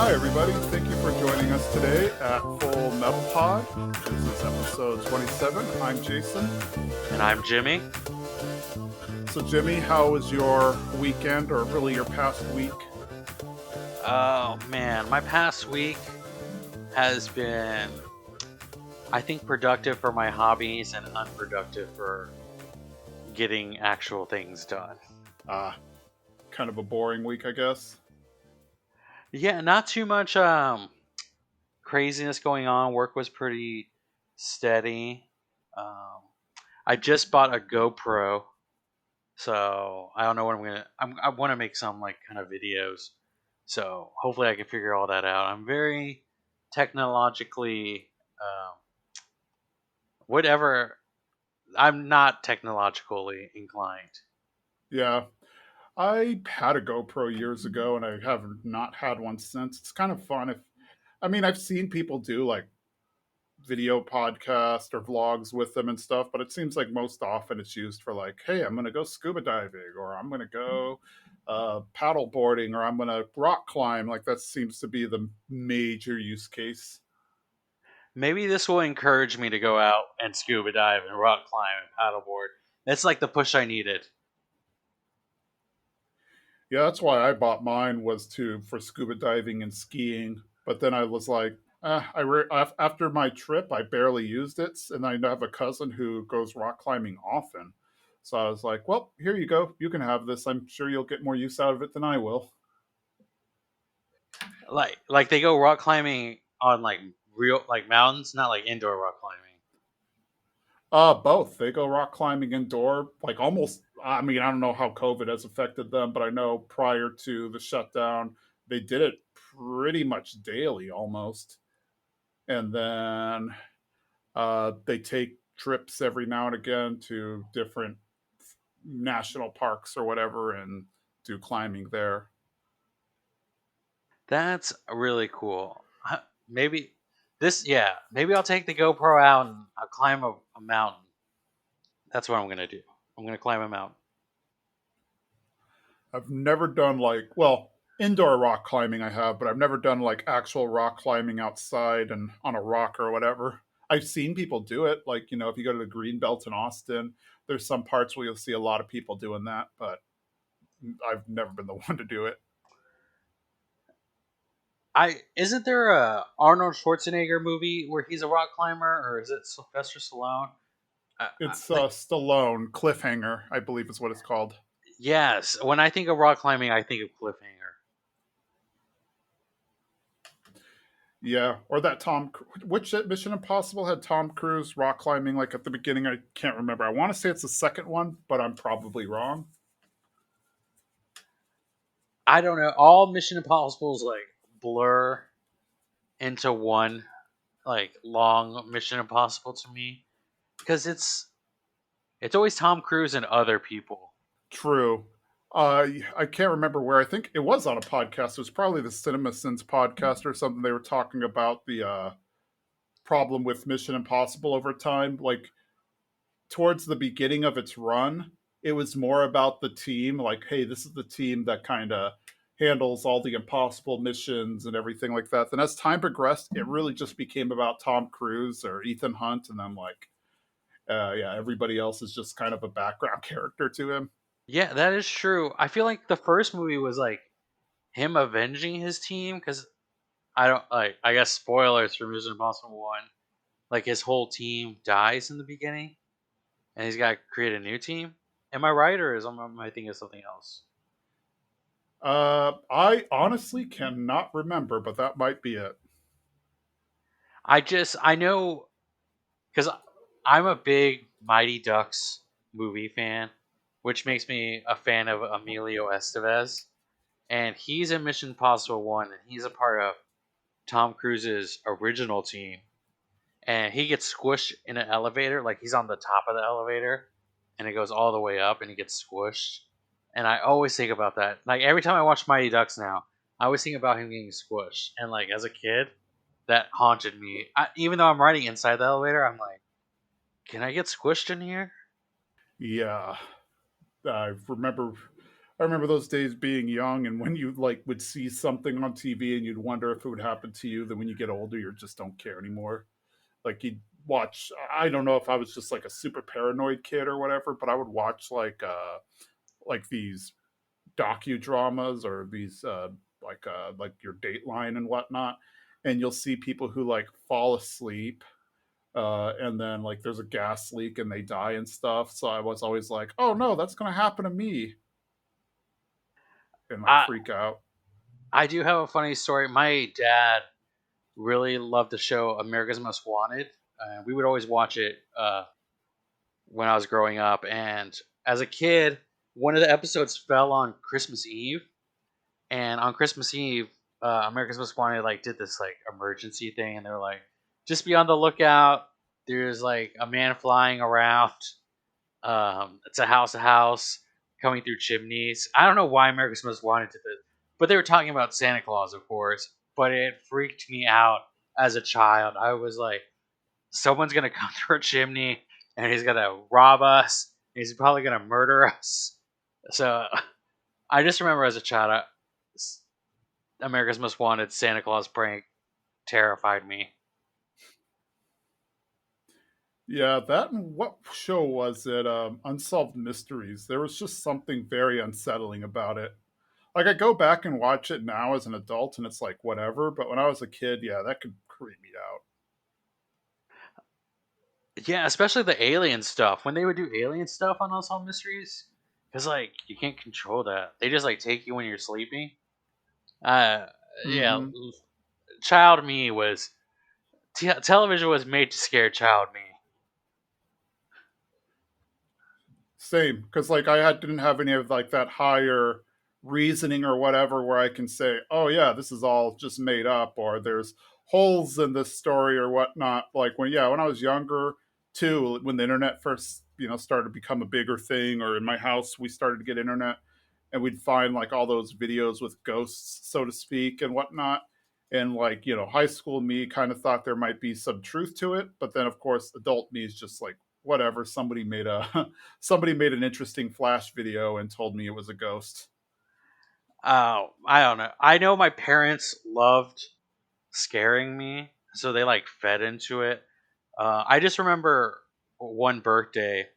Hi, everybody. Thank you for joining us today at Full Metal Pod. This is episode 27. I'm Jason. And I'm Jimmy. So, Jimmy, how was your weekend, or really your past week? Oh, man. My past week has been, I think, productive for my hobbies and unproductive for getting actual things done. Kind of a boring week, I guess. Yeah, not too much craziness going on. Work was pretty steady. Um, I just bought a GoPro, so I don't know what I'm gonna. I want to make some like kind of videos, so hopefully I can figure all that out. I'm very technologically, whatever. I'm not technologically inclined. Yeah, I had a GoPro years ago, and I have not had one since. It's kind of fun. I've seen people do like video podcast or vlogs with them and stuff, but it seems like most often it's used for like, hey, I'm going to go scuba diving, or I'm going to go paddle boarding, or I'm going to rock climb. Like that seems to be the major use case. Maybe this will encourage me to go out and scuba dive and rock climb and paddleboard. That's like the push I needed. Yeah, that's why I bought mine, was to for scuba diving and skiing. But then I was like, after my trip, I barely used it, and I have a cousin who goes rock climbing often. So I was like, well, here you go. You can have this. I'm sure you'll get more use out of it than I will. Like they go rock climbing on like real like mountains, not like indoor rock climbing. Both. They go rock climbing indoor, like almost. I mean, I don't know how COVID has affected them, but I know prior to the shutdown, they did it pretty much daily almost. And then they take trips every now and again to different national parks or whatever and do climbing there. That's really cool. Maybe maybe I'll take the GoPro out and I'll climb a mountain. That's what I'm gonna do. I'm gonna climb a mountain. I've never done indoor rock climbing I have, but I've never done like actual rock climbing outside and on a rock or whatever. I've seen people do it. Like, if you go to the green belt in Austin, there's some parts where you'll see a lot of people doing that, but I've never been the one to do it. I isn't there a Arnold Schwarzenegger movie where he's a rock climber, or is it Sylvester Stallone? It's Like Stallone Cliffhanger, I believe is what it's called. yes, when I think of rock climbing, I think of Cliffhanger. Yeah, or that which Mission Impossible had Tom Cruise rock climbing like at the beginning? I can't remember. I want to say it's the second one, but I'm probably wrong. I don't know. All Mission Impossibles like blur into one like long Mission Impossible to me because it's always Tom Cruise and other people. True. I can't remember where. I think it was on a podcast. It was probably the Cinema Sins podcast or something. They were talking about the problem with Mission Impossible over time. Like towards the beginning of its run, it was more about the team. Like, hey, this is the team that kind of handles all the impossible missions and everything like that. Then as time progressed, it really just became about Tom Cruise or Ethan Hunt, and then yeah, everybody else is just kind of a background character to him. Yeah, that is true. I feel like the first movie was like him avenging his team because I don't like. I guess spoilers for Mission Impossible One. Like his whole team dies in the beginning, and he's got to create a new team. Am I right, or am I thinking of something else? I honestly cannot remember, but that might be it. I know because I'm a big Mighty Ducks movie fan, which makes me a fan of Emilio Estevez, and he's in Mission Impossible One, and he's a part of Tom Cruise's original team, and he gets squished in an elevator, like he's on the top of the elevator, and it goes all the way up, and he gets squished, and I always think about that. Like every time I watch Mighty Ducks now, I always think about him getting squished, and like as a kid, that haunted me. Even though I'm riding inside the elevator, I'm like, can I get squished in here? Yeah, I remember. I remember those days being young, and when you like would see something on TV and you'd wonder if it would happen to you. Then when you get older, you just don't care anymore. Like you'd watch. I don't know if I was just like a super paranoid kid or whatever, but I would watch like these docudramas or these like your Dateline and whatnot, and you'll see people who like fall asleep, and then like there's a gas leak and they die and stuff. So I was always like, oh no, that's gonna happen to me, and like I freak out. I do have a funny story. My dad really loved the show America's Most Wanted. We would always watch it when I was growing up, and as a kid, one of the episodes fell on Christmas Eve, and on Christmas Eve, America's Most Wanted like did this like emergency thing, and they were like, just be on the lookout. There's like a man flying around. It's a house coming through chimneys. I don't know why America's Most Wanted did this, but they were talking about Santa Claus, of course. But it freaked me out as a child. I was like, someone's gonna come through a chimney and he's gonna rob us. And he's probably gonna murder us. So I just remember as a child, America's Most Wanted Santa Claus prank terrified me. Yeah, that and what show was it? Unsolved Mysteries. There was just something very unsettling about it. Like I go back and watch it now as an adult, and it's like whatever. But when I was a kid, yeah, that could creep me out. Yeah, especially the alien stuff. When they would do alien stuff on Unsolved Mysteries, because like you can't control that. They just like take you when you're sleeping. Uh, yeah, Mm-hmm. child me was television was made to scare child me. Same, because like didn't have any of like that higher reasoning or whatever where I can say, oh yeah, this is all just made up, or there's holes in this story or whatnot. Like when I was younger too, when the internet first started to become a bigger thing, or in my house we started to get internet, and we'd find like all those videos with ghosts, so to speak, and whatnot. And like high school me kind of thought there might be some truth to it, but then of course adult me is just like whatever. Somebody made a somebody made an interesting flash video and told me it was a ghost. Oh, I don't know. I know my parents loved scaring me, so they like fed into it. I just remember one birthday.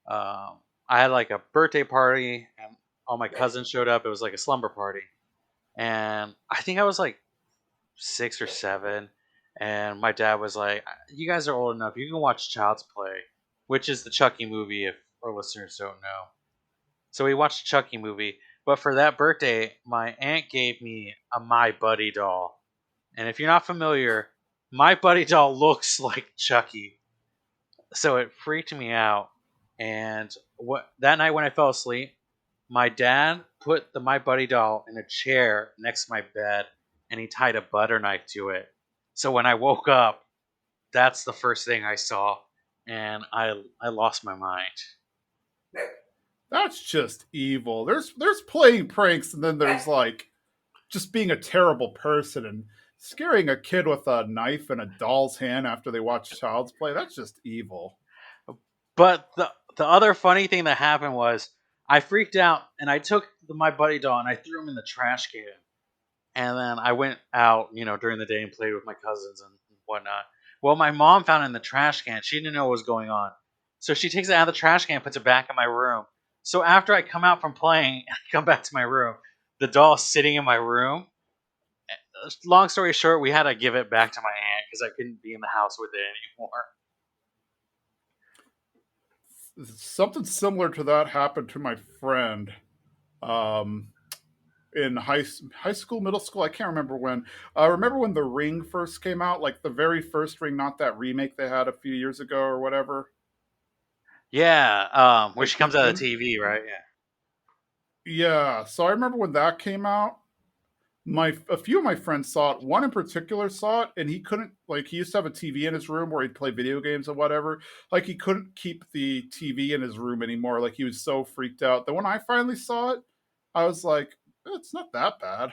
I had like a birthday party, and all my cousins showed up. It was like a slumber party, and I think I was like 6 or 7. And my dad was like, "You guys are old enough. You can watch Child's Play, which is the Chucky movie. If our listeners don't know." So we watched a Chucky movie. But for that birthday, my aunt gave me a My Buddy doll. And if you're not familiar, My Buddy doll looks like Chucky. So it freaked me out. And what that night when I fell asleep, my dad put the My Buddy doll in a chair next to my bed and he tied a butter knife to it. So when I woke up, that's the first thing I saw and I lost my mind. That's just evil. There's playing pranks, and then there's like just being a terrible person and scaring a kid with a knife in a doll's hand after they watch Child's Play. That's just evil. But the other funny thing that happened was I freaked out and I took My Buddy doll and I threw him in the trash can. And then I went out, during the day and played with my cousins and whatnot. Well, my mom found it in the trash can. She didn't know what was going on. So she takes it out of the trash can and puts it back in my room. So after I come out from playing and I come back to my room, the doll's sitting in my room. Long story short, we had to give it back to my aunt because I couldn't be in the house with it anymore. Something similar to that happened to my friend. Um, in high school, middle school. I can't remember when. Remember when The Ring first came out, like the very first Ring, not that remake they had a few years ago or whatever. Yeah, where she Like comes out of the when, TV, right? Yeah. yeah. So I remember when that came out. A few of my friends saw it. One in particular saw it, and he couldn't like he used to have a TV in his room where he'd play video games or whatever. Like he couldn't keep the TV in his room anymore. Like he was so freaked out. Then when I finally saw it, I was like, it's not that bad.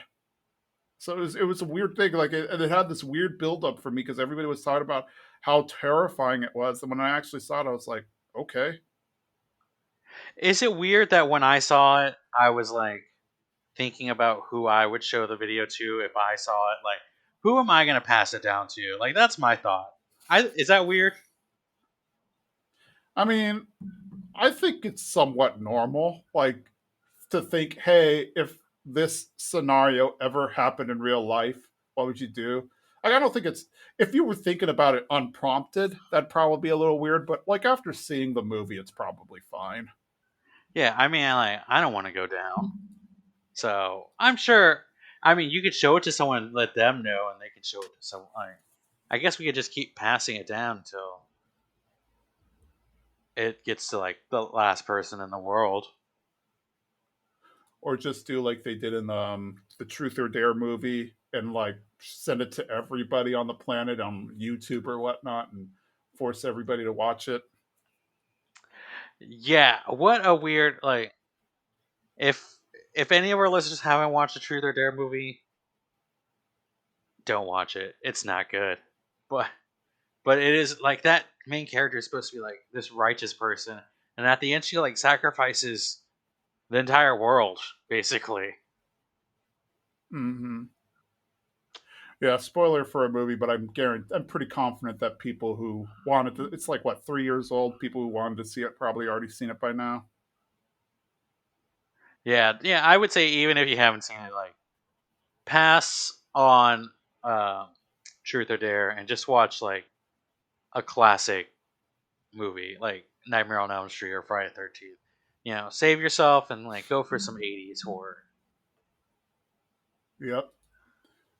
So it was a weird thing. Like it had this weird buildup for me because everybody was talking about how terrifying it was. And when I actually saw it, I was like, okay. Is it weird that when I saw it, I was like thinking about who I would show the video to if I saw it? Like, who am I gonna pass it down to? Like, that's my thought. Is that weird? I mean, I think it's somewhat normal, like to think, hey, if this scenario ever happened in real life, what would you do? Like, I don't think it's, if you were thinking about it unprompted, that'd probably be a little weird. But like after seeing the movie, it's probably fine. Yeah, I mean, like, I don't want to go down. So I'm sure. I mean, you could show it to someone, and let them know, and they could show it to someone. I guess we could just keep passing it down until it gets to like the last person in the world. Or just do like they did in the Truth or Dare movie and like send it to everybody on the planet on YouTube or whatnot and force everybody to watch it. Yeah, what a weird like. If if any of our listeners haven't watched the Truth or Dare movie, don't watch it. It's not good. But but it is like that main character is supposed to be like this righteous person, and at the end she like sacrifices the entire world basically. Mm-hmm. Yeah, spoiler for a movie, but I'm pretty confident that people who wanted to, it's like what, 3 years old. People who wanted to see it probably already seen it by now. Yeah, yeah. I would say even if you haven't seen it, like pass on uh, Truth or Dare and just watch like a classic movie like Nightmare on Elm Street or Friday the 13th. You know, save yourself and like go for some 80s horror. Yep.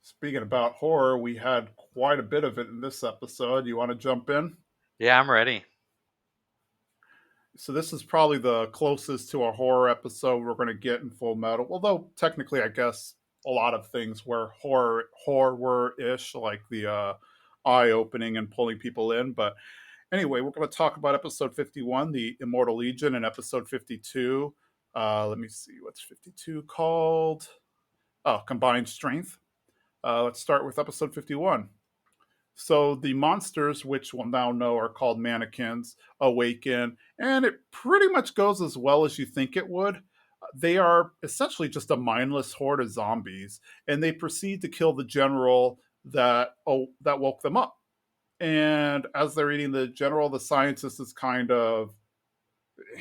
Speaking about horror, we had quite a bit of it in this episode. You want to jump in? Yeah, I'm ready. So this is probably the closest to a horror episode we're going to get in Full Metal. Although technically, I guess a lot of things were horror ish, like the eye opening and pulling people in. But anyway, we're going to talk about episode 51, the Immortal Legion, and episode 52. Let me see, what's 52 called? Oh, Combined Strength. Let's start with episode 51. So the monsters, which we'll now know are called mannequins, awaken, and it pretty much goes as well as you think it would. They are essentially just a mindless horde of zombies, and they proceed to kill the general that woke them up. And as they're eating the general, the scientist is kind of,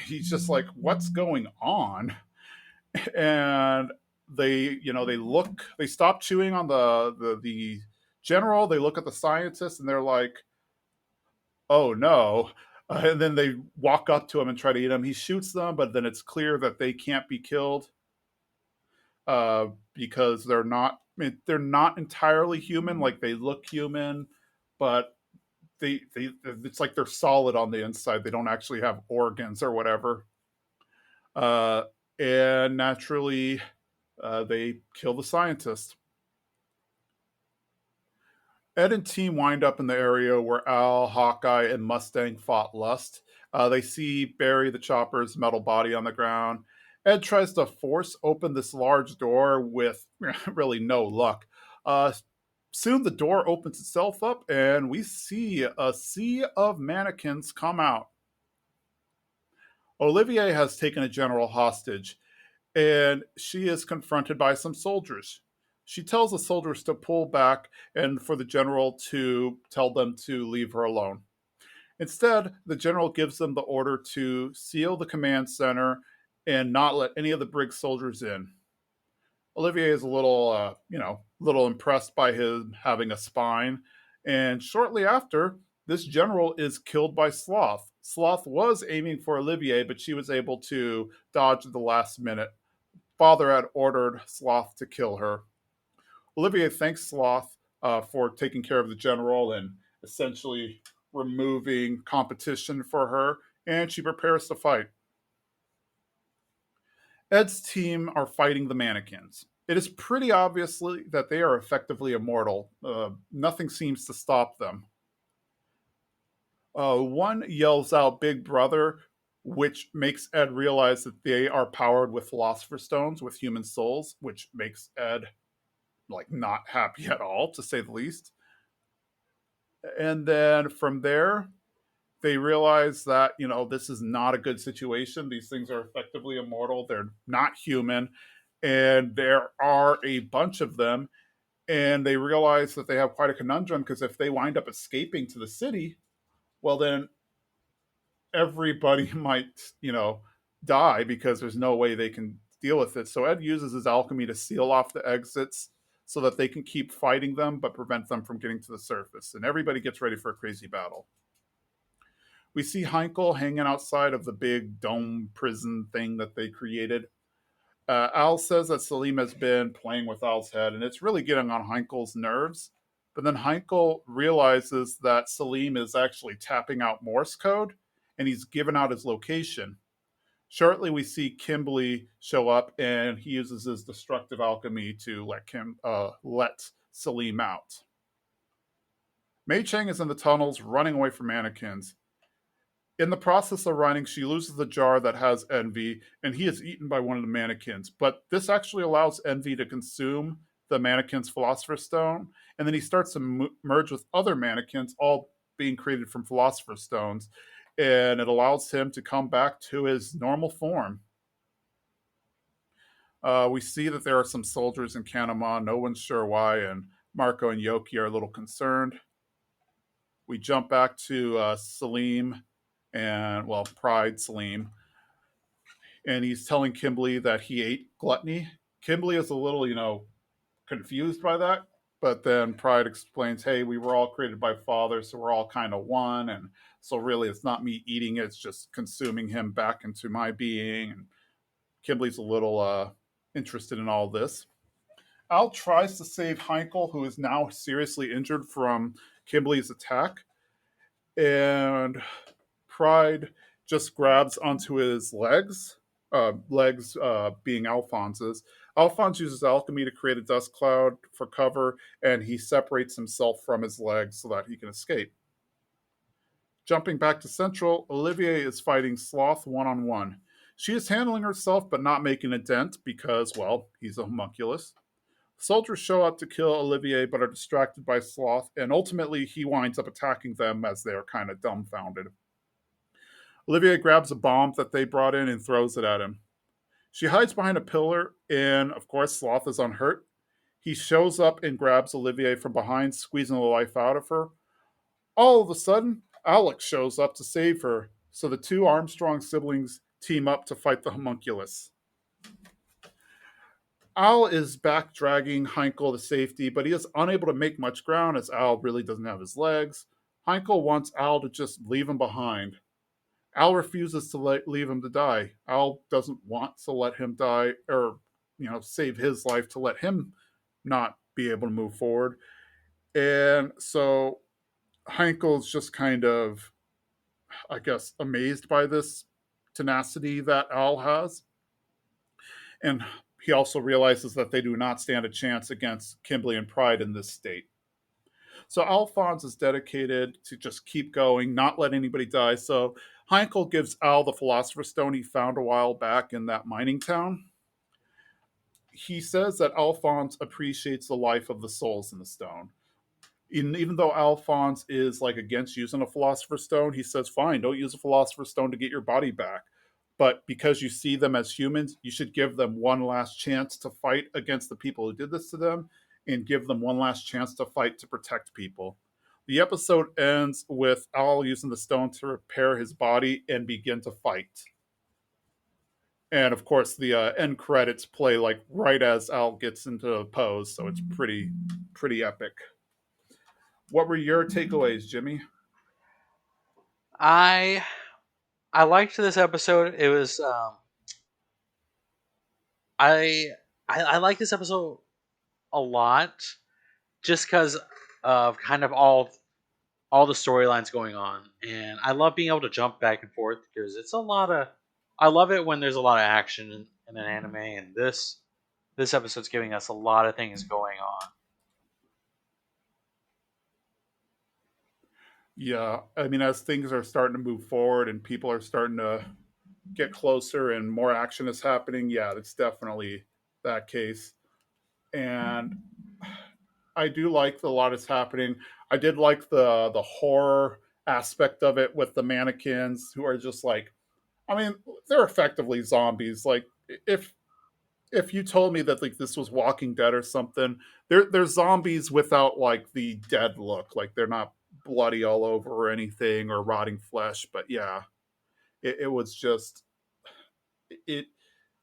he's just like, "What's going on?" And they stop chewing on the general. They look at the scientist, and they're like, oh no. And then they walk up to him and try to eat him. He shoots them, but then it's clear that they can't be killed because they're not entirely human. Like they look human, but they it's like they're solid on the inside. They don't actually have organs or whatever. Uh, and naturally, they kill the scientist. Ed and team wind up in the area where Al, Hawkeye, and Mustang fought Lust. They see Barry the Chopper's metal body on the ground. Ed tries to force open this large door with really no luck. Uh, Soon the door opens itself up, and we see a sea of mannequins come out. Olivier has taken a general hostage, and she is confronted by some soldiers. She tells the soldiers to pull back and for the general to tell them to leave her alone. Instead, the general gives them the order to seal the command center and not let any of the brig soldiers in. Olivier is a little impressed by him having a spine, and shortly after, this general is killed by Sloth. Sloth was aiming for Olivier, but she was able to dodge at the last minute. Father had ordered Sloth to kill her. Olivier thanks Sloth for taking care of the general and essentially removing competition for her, and she prepares to fight. Ed's team are fighting the mannequins. It is pretty obviously that they are effectively immortal. Nothing seems to stop them. One yells out "Big Brother," which makes Ed realize that they are powered with philosopher stones with human souls, which makes Ed like not happy at all, to say the least. And then from there, They realize that, this is not a good situation. These things are effectively immortal. They're not human. And there are a bunch of them. And they realize that they have quite a conundrum because if they wind up escaping to the city, well, then everybody might, die because there's no way they can deal with it. So Ed uses his alchemy to seal off the exits so that they can keep fighting them but prevent them from getting to the surface. And everybody gets ready for a crazy battle. We see Heinkel hanging outside of the big dome prison thing that they created. Al says that Salim has been playing with Al's head, and it's really getting on Heinkel's nerves. But then Heinkel realizes that Salim is actually tapping out Morse code, and he's given out his location. Shortly, we see Kimberly show up, and he uses his destructive alchemy to let Salim out. Mei Chang is in the tunnels, running away from mannequins. In the process of running, she loses the jar that has Envy, and he is eaten by one of the mannequins. But this actually allows Envy to consume the mannequin's Philosopher's Stone, and then he starts to merge with other mannequins, all being created from Philosopher's Stones, and it allows him to come back to his normal form. We see that there are some soldiers in Kanama, no one's sure why, and Marco and Yoki are a little concerned. We jump back to Salim and, well, Pride Salim, and he's telling Kimberly that he ate gluttony. Kimberly is a little, confused by that, but then Pride explains, hey, we were all created by Father, so we're all kind of one, and so really it's not me eating it, it's just consuming him back into my being. And Kimberly's a little interested in all this. Al tries to save Heinkel, who is now seriously injured from Kimberly's attack, and Pride just grabs onto his legs being Alphonse's. Alphonse uses alchemy to create a dust cloud for cover, and he separates himself from his legs so that he can escape. Jumping back to Central, Olivier is fighting Sloth one on one. She is handling herself but not making a dent because, well, he's a homunculus. Soldiers show up to kill Olivier but are distracted by Sloth, and ultimately he winds up attacking them as they are kind of dumbfounded. Olivier grabs a bomb that they brought in and throws it at him. She hides behind a pillar, and of course, Sloth is unhurt. He shows up and grabs Olivier from behind, squeezing the life out of her. All of a sudden, Alex shows up to save her, so the two Armstrong siblings team up to fight the homunculus. Al is back dragging Heinkel to safety, but he is unable to make much ground as Al really doesn't have his legs. Heinkel wants Al to just leave him behind. Al refuses to leave him to die. Al doesn't want to let him die or, save his life to let him not be able to move forward. And so Heinkel's just kind of, I guess, amazed by this tenacity that Al has. And he also realizes that they do not stand a chance against Kimberly and Pride in this state. So Alphonse is dedicated to just keep going, not let anybody die. So Heinkel gives Al the Philosopher's Stone he found a while back in that mining town. He says that Alphonse appreciates the life of the souls in the stone. Even though Alphonse is like against using a Philosopher's Stone, he says, fine, don't use a Philosopher's Stone to get your body back. But because you see them as humans, you should give them one last chance to fight against the people who did this to them and give them one last chance to fight to protect people. The episode ends with Al using the stone to repair his body and begin to fight. And of course, the end credits play like right as Al gets into the pose, so it's pretty epic. What were your takeaways, Jimmy? I I liked this episode. It was I I like this episode a lot just because of kind of all the storylines going on, and I love being able to jump back and forth because it's a lot of. I love it when there's a lot of action in an anime, and this episode's giving us a lot of things going on. Yeah, I mean, as things are starting to move forward and people are starting to get closer and more action is happening, yeah, it's definitely that case. And I do like a lot is happening. I did like the horror aspect of it with the mannequins who are just like, I mean, they're effectively zombies. Like if you told me that like this was Walking Dead or something, they're zombies without like the dead look. Like they're not bloody all over or anything or rotting flesh. But yeah, it was just it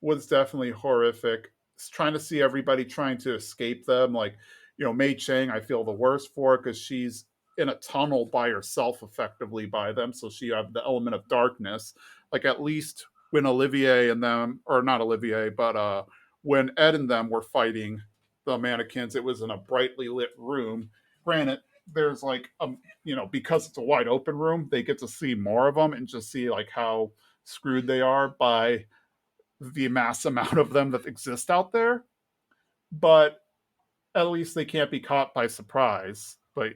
was definitely horrific. Trying to see everybody trying to escape them, like Mei Chang, I feel the worst for because she's in a tunnel by herself, effectively by them. So she have the element of darkness. Like at least when Olivier and them, or not Olivier, but when Ed and them were fighting the mannequins, it was in a brightly lit room. Granted, there's like because it's a wide open room, they get to see more of them and just see like how screwed they are by the mass amount of them that exist out there, but at least they can't be caught by surprise. But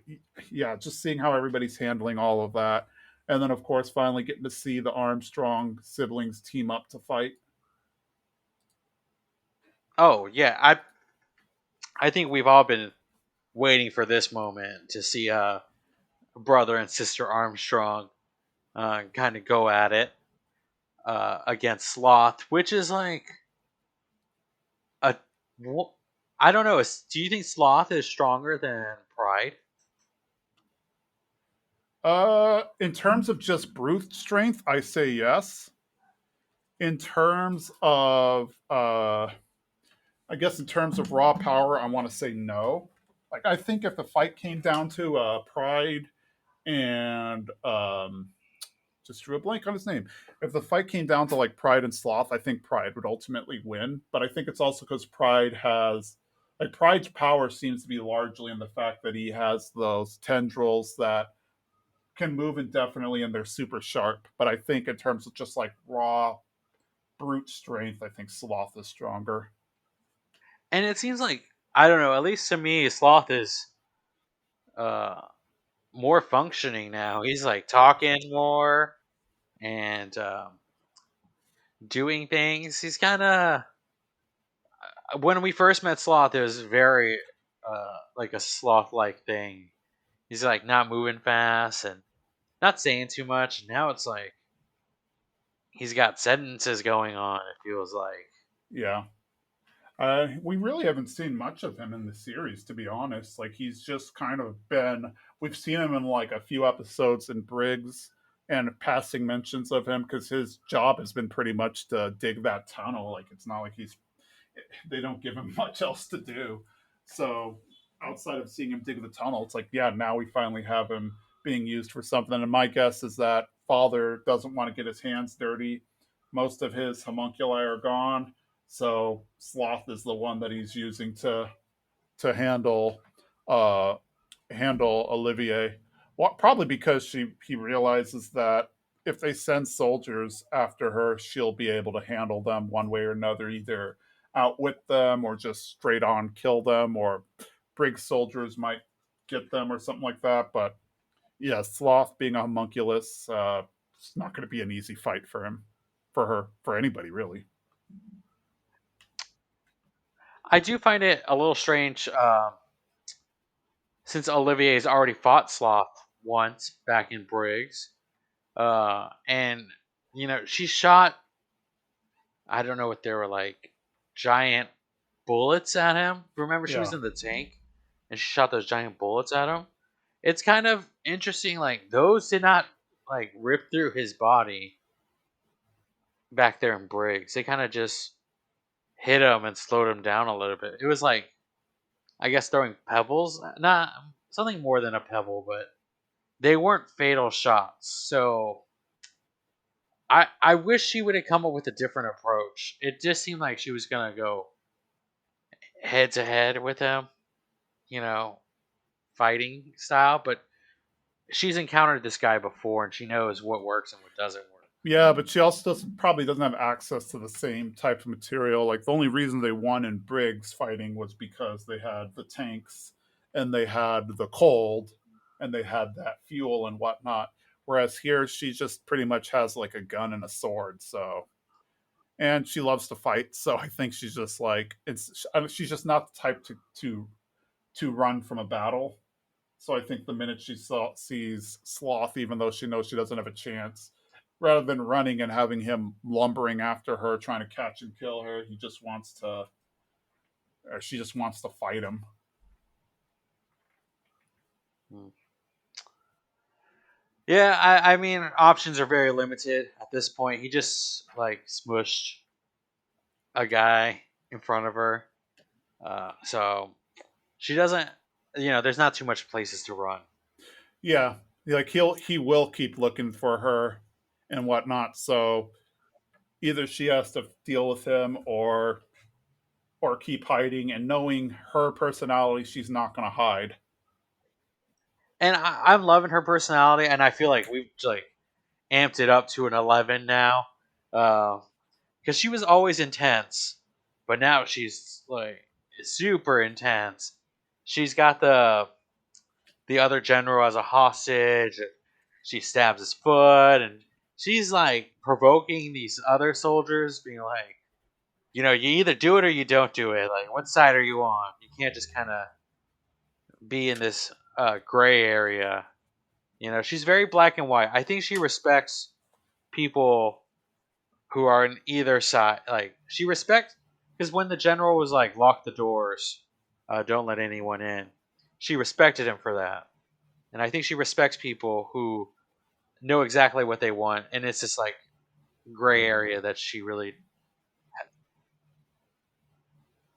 yeah, just seeing how everybody's handling all of that. And then, of course, finally getting to see the Armstrong siblings team up to fight. Oh yeah, I think we've all been waiting for this moment to see brother and sister Armstrong kind of go at it against Sloth, which is like a I don't know. Do you think Sloth is stronger than Pride? In terms of just brute strength, I say yes. In terms of, I guess, in terms of raw power, I want to say no. Like, I think if the fight came down to Pride and just drew a blank on his name. If the fight came down to like Pride and Sloth, I think Pride would ultimately win. But I think it's also because Pride's power seems to be largely in the fact that he has those tendrils that can move indefinitely and they're super sharp. But I think in terms of just like raw brute strength, I think Sloth is stronger. And it seems like I don't know. At least to me, Sloth is uh, more functioning now. He's like talking more and doing things. He's kind of when we first met Sloth, it was very like a sloth-like thing. He's like not moving fast and not saying too much. Now it's like he's got sentences going on. It feels like. Yeah. We really haven't seen much of him in the series, to be honest. Like he's just kind of been. We've seen him in like a few episodes in Briggs and passing mentions of him because his job has been pretty much to dig that tunnel. Like it's not like they don't give him much else to do. So outside of seeing him dig the tunnel, it's like yeah, now we finally have him being used for something. And my guess is that Father doesn't want to get his hands dirty. Most of his homunculi are gone, so Sloth is the one that he's using to uh, handle Olivier. Well, probably because he realizes that if they send soldiers after her, she'll be able to handle them one way or another, either outwit them or just straight on kill them, or Briggs soldiers might get them or something like that. But yeah, Sloth being a homunculus, it's not going to be an easy fight for him, for her, for anybody really. I do find it a little strange since Olivier's already fought Sloth once back in Briggs, and she shot. I don't know what they were like, giant bullets at him. Remember, she was Yeah, in the tank and she shot those giant bullets at him. It's kind of interesting. Like those did not like rip through his body back there in Briggs. They kind of just hit him and slowed him down a little bit. It was like I guess throwing pebbles, not something more than a pebble, but they weren't fatal shots. So I wish she would have come up with a different approach. It just seemed like she was gonna go head to head with him, you know, fighting style, but she's encountered this guy before and she knows what works and what doesn't work. yeah, but she also probably doesn't have access to the same type of material. Like the only reason they won in Briggs fighting was because they had the tanks and they had the cold and they had that fuel and whatnot. Whereas here, she just pretty much has like a gun and a sword. So, and she loves to fight. So I think she's just like she's just not the type to run from a battle. So I think the minute sees Sloth, even though she knows she doesn't have a chance, rather than running and having him lumbering after her, trying to catch and kill her, she just wants to fight him. Hmm. Yeah, I mean, options are very limited at this point. He just like smushed a guy in front of her, so she doesn't. There's not too much places to run. Yeah, like he will keep looking for her and whatnot. So either she has to deal with him or keep hiding. And knowing her personality, she's not going to hide. And I'm loving her personality, and I feel like we've like amped it up to an 11 now, because she was always intense, but now she's like super intense. She's got the other general as a hostage. She stabs his foot, and she's like provoking these other soldiers, being like, you either do it or you don't do it. Like, what side are you on? You can't just kind of be in this gray area. She's very black and white. I think she respects people who are in either side. Like, she respects, because when the general was like, lock the doors, don't let anyone in, she respected him for that. And I think she respects people who know exactly what they want, and it's this like gray area that she really,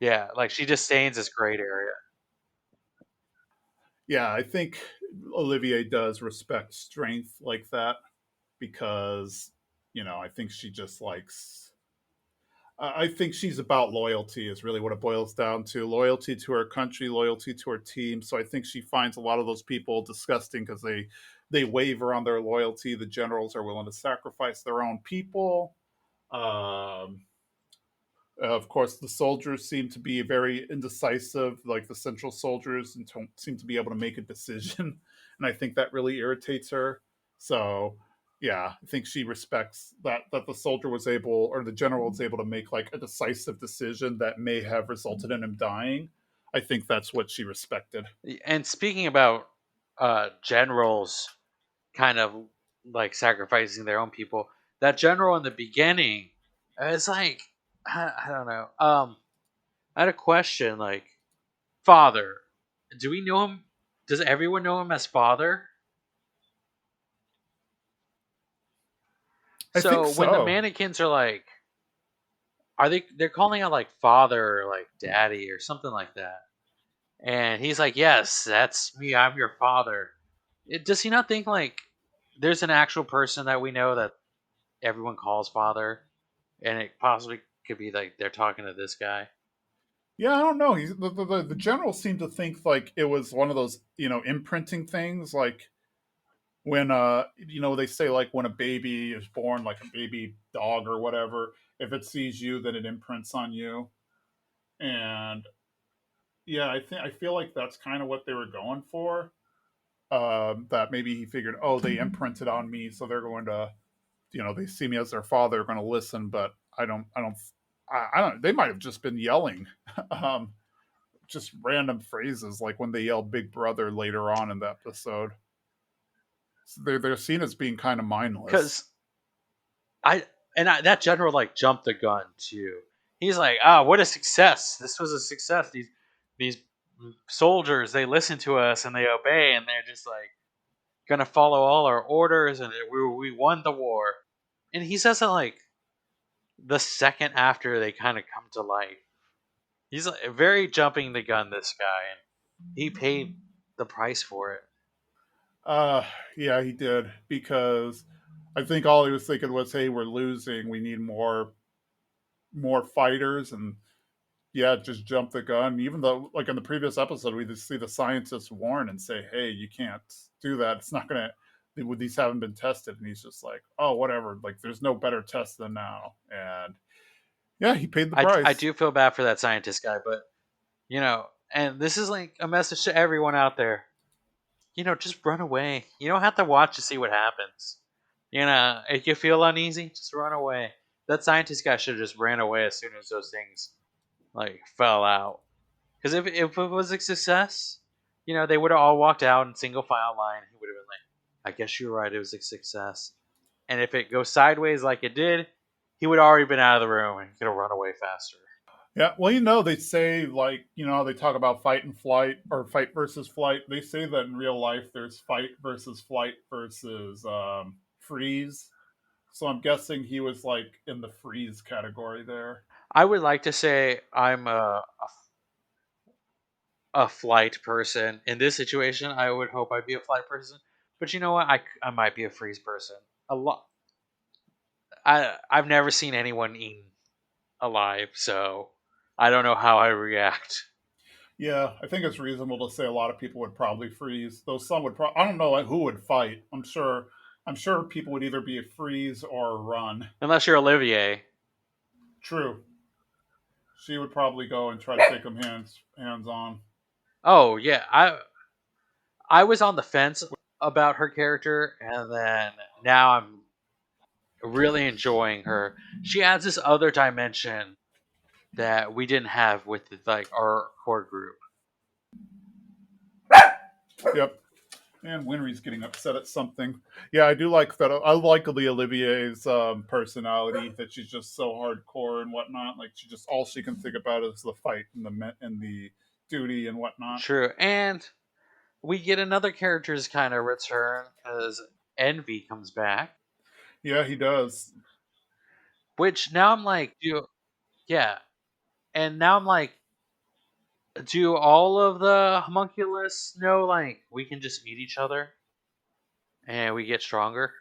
yeah, like she disdains this gray area. Yeah, I think Olivier does respect strength like that because, I think she just likes. I think she's about loyalty, is really what it boils down to. Loyalty to her country, loyalty to her team. So I think she finds a lot of those people disgusting because they waver on their loyalty. The generals are willing to sacrifice their own people. Um, of course, the soldiers seem to be very indecisive, like the central soldiers, and don't seem to be able to make a decision. And I think that really irritates her. So, yeah, I think she respects that the soldier was able, or the general was able to make like a decisive decision that may have resulted in him dying. I think that's what she respected. And speaking about generals kind of like sacrificing their own people, that general in the beginning, it's like, I don't know. I had a question like, Father. Do we know him? Does everyone know him as Father? I think So when the so. mannequins are like, they're calling out like Father or like Daddy or something like that, and he's like, "Yes, that's me. I'm your father." Does he not think like there's an actual person that we know that everyone calls Father, and it possibly could be like they're talking to this guy? Yeah, I don't know. The general seemed to think like it was one of those imprinting things, like when they say like when a baby is born, like a baby dog or whatever, if it sees you then it imprints on you. And yeah, I feel like that's kind of what they were going for. That maybe he figured, oh, they imprinted on me, so they're going to, they see me as their father, they're going to listen. But I don't, they might have just been yelling um just random phrases, like when they yelled big brother later on in the episode. So they're seen as being kind of mindless. Because that general like jumped the gun too. He's like, "Ah, what a success! This was a success. These soldiers, they listen to us and they obey, and they're just like gonna follow all our orders, and we won the war." And he says that like the second after they kind of come to life. He's like, very jumping the gun, this guy, and he paid the price for it. Uh, yeah, he did, because I think all he was thinking was, "Hey, we're losing. We need more fighters." And yeah, just jump the gun. Even though, like in the previous episode, we just see the scientists warn and say, "Hey, you can't do that. It's not gonna. These haven't been tested." And he's just like, "Oh, whatever. Like, there's no better test than now." And yeah, he paid the I price. do feel bad for that scientist guy, but and this is like a message to everyone out there. Just run away. You don't have to watch to see what happens. If you feel uneasy, just run away. That scientist guy should have just ran away as soon as those things like fell out. Because if it was a success, they would have all walked out in single file line. He would have been like, "I guess you're right. It was a success." And if it goes sideways like it did, he would have already been out of the room and could have run away faster. Yeah, well, they say, like, they talk about fight and flight or fight versus flight. They say that in real life there's fight versus flight versus freeze. So I'm guessing he was like in the freeze category there. I would like to say I'm a flight person. In this situation, I would hope I'd be a flight person. But you know what? I might be a freeze person. A lot. I've never seen anyone eaten alive, so I don't know how I react. Yeah, I think it's reasonable to say a lot of people would probably freeze. Though some would. I don't know who would fight. I'm sure. I'm sure people would either be a freeze or run. Unless you're Olivier. True. She would probably go and try to take them hands on. Oh yeah, I was on the fence about her character, and then now I'm really enjoying her. She adds this other dimension that we didn't have with like our horde group. Yep. And Winry's getting upset at something. Yeah, I do like that. I like the Olivier's personality. That she's just so hardcore and whatnot. Like all she can think about is the fight and the duty and whatnot. True, and we get another character's kind of return as Envy comes back, Yeah, he does. which now I'm like, yeah, and now I'm like, do all of the homunculus know like we can just meet each other and we get stronger?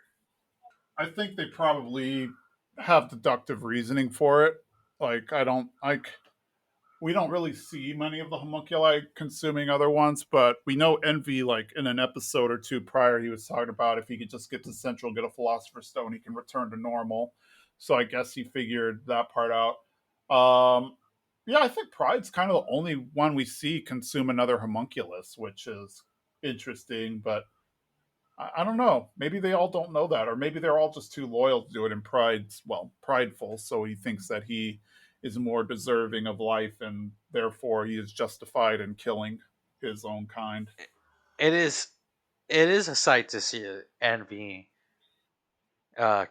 I think they probably have deductive reasoning for it. Like we don't really see many of the homunculi consuming other ones, but we know Envy, like in an episode or two prior, he was talking about if he could just get to Central, get a Philosopher's Stone, he can return to normal. So I guess he figured that part out. Yeah, I think Pride's kind of the only one we see consume another homunculus, which is interesting, but I don't know. Maybe they all don't know that, or maybe they're all just too loyal to do it. And prideful, so he thinks that he is more deserving of life, and therefore he is justified in killing his own kind. It is it is a sight to see Envy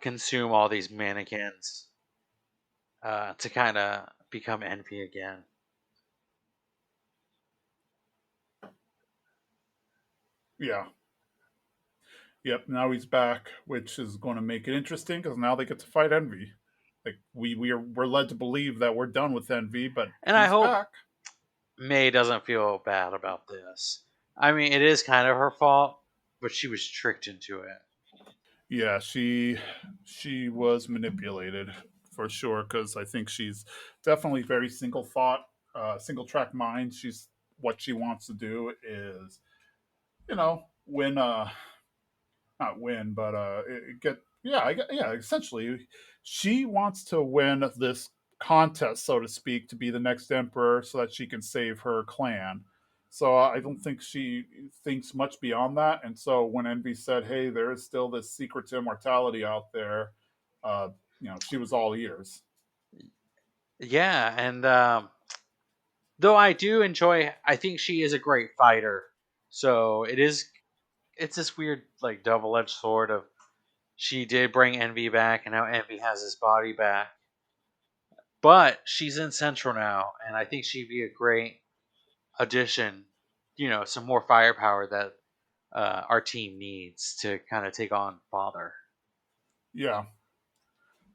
consume all these mannequins to kind of become Envy again. Yeah. Yep. Now he's back, which is going to make it interesting because now they get to fight Envy. Like we're led to believe that we're done with Envy, but And I he's hope back. May doesn't feel bad about this. I mean, it is kind of her fault, but she was tricked into it. Yeah, she was manipulated for sure because I think she's definitely very single thought, single track mind. She's what she wants to do is win, not win, but get yeah, yeah. Essentially, she wants to win this contest, so to speak, to be the next emperor, so that she can save her clan. So I don't think she thinks much beyond that. And so when Envy said, "Hey, there is still this secret to immortality out there," uh, she was all ears. Yeah, and though I do enjoy, I think she is a great fighter. So it's this weird like double edged sword of she did bring Envy back, and now Envy has his body back. But she's in Central now, and I think she'd be a great addition. Some more firepower that our team needs to kind of take on Father. Yeah,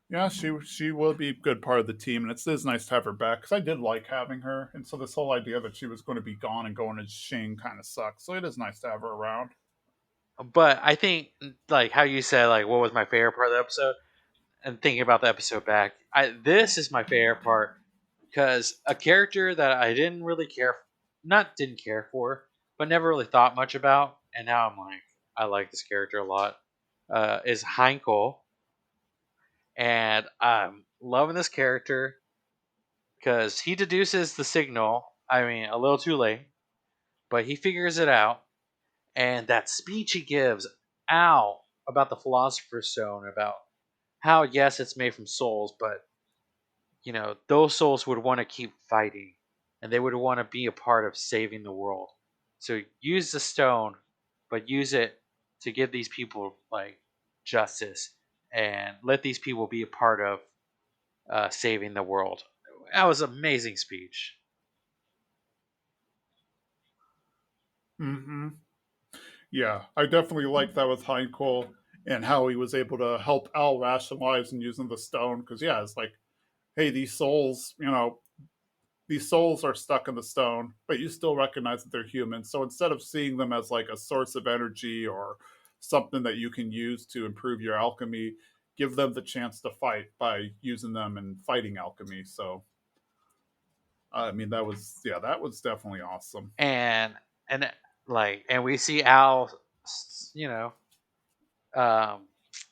yeah, she will be a good part of the team, and it is nice to have her back because I did like having her, and so this whole idea that she was going to be gone and going to Shing kind of sucks. So it is nice to have her around. But I think, like how you said, like what was my favorite part of the episode, and thinking about the episode back, this is my favorite part because a character that I didn't really not didn't care for, but never really thought much about, and now I'm like, I like this character a lot. Is Heinkel, and I'm loving this character because he deduces the signal. I mean, a little too late, but he figures it out. And that speech he gives, Al, about the Philosopher's Stone, about how, yes, it's made from souls, but, those souls would want to keep fighting and they would want to be a part of saving the world. So use the stone, but use it to give these people like justice and let these people be a part of saving the world. That was an amazing speech. Mm-hmm. Yeah, I definitely like that with Heinkel and how he was able to help Al rationalize and using the stone. Because yeah, it's like, hey, these souls, these souls are stuck in the stone, but you still recognize that they're human. So instead of seeing them as like a source of energy or something that you can use to improve your alchemy, give them the chance to fight by using them and fighting alchemy. So I mean, that was definitely awesome. And and and we see Al, you know, um,